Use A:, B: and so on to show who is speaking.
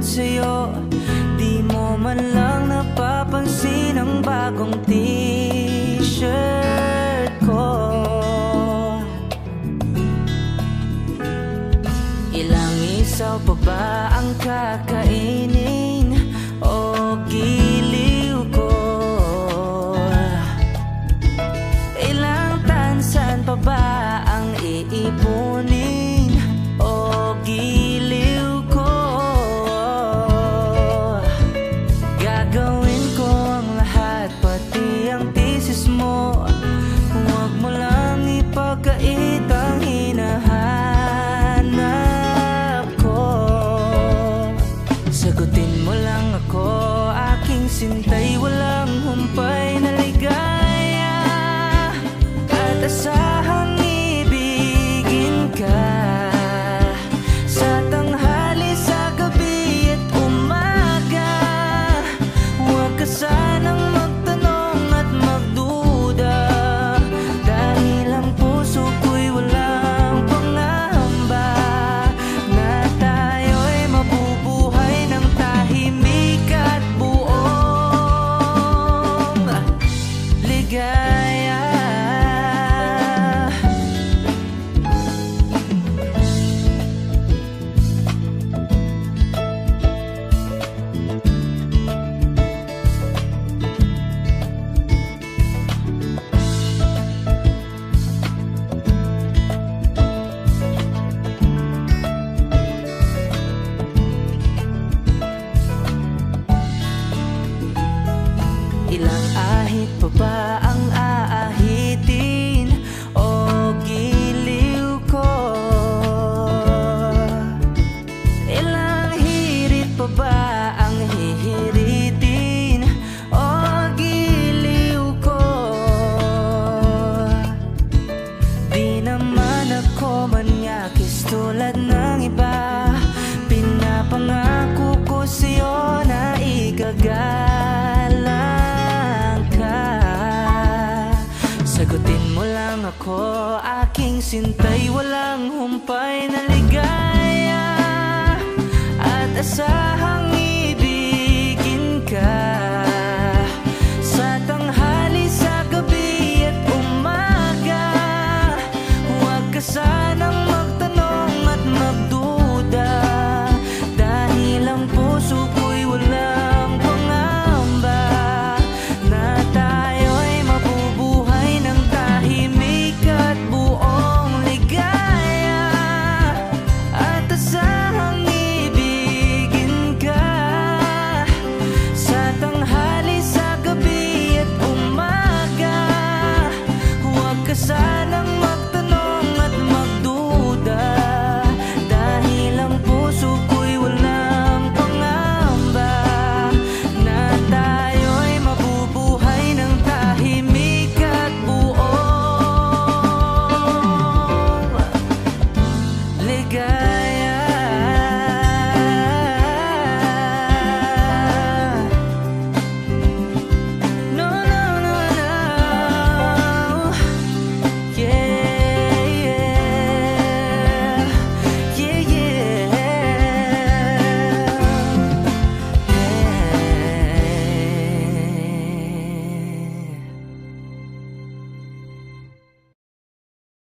A: sa'yo. Di mo man lang napapansin ang bagong t-shirt ko. Ilang isaw pa ba ang kakainin o giliw ko? Ilang tansan pa ba ang iipunin o giliw ko? Gagawin ko ang lahat, pati ang thesis mo. Huwag mo lang ipagkait ang hinahanap ko. Sagutin mo lang ako, aking sintay, walang humpay na ligaya. At asahang ibigin ka sa tanghali, sa gabi at umaga. Huwag ka sanang magtanong at magduda, dahil ang puso ko'y walang pangamba na tayo'y mabubuhay ng tahimik at buong ligaya. Ilang ahit pa ba ang aahitin o giliw ko? Ilang hirit pa ba ang hihiritin o giliw ko? Di naman ako manyakis tulad ng iba. Pinapangako ko sa'yo na igagalang. Sagutin mo lang ako, aking sintay, walang humpay na ligaya. At asahan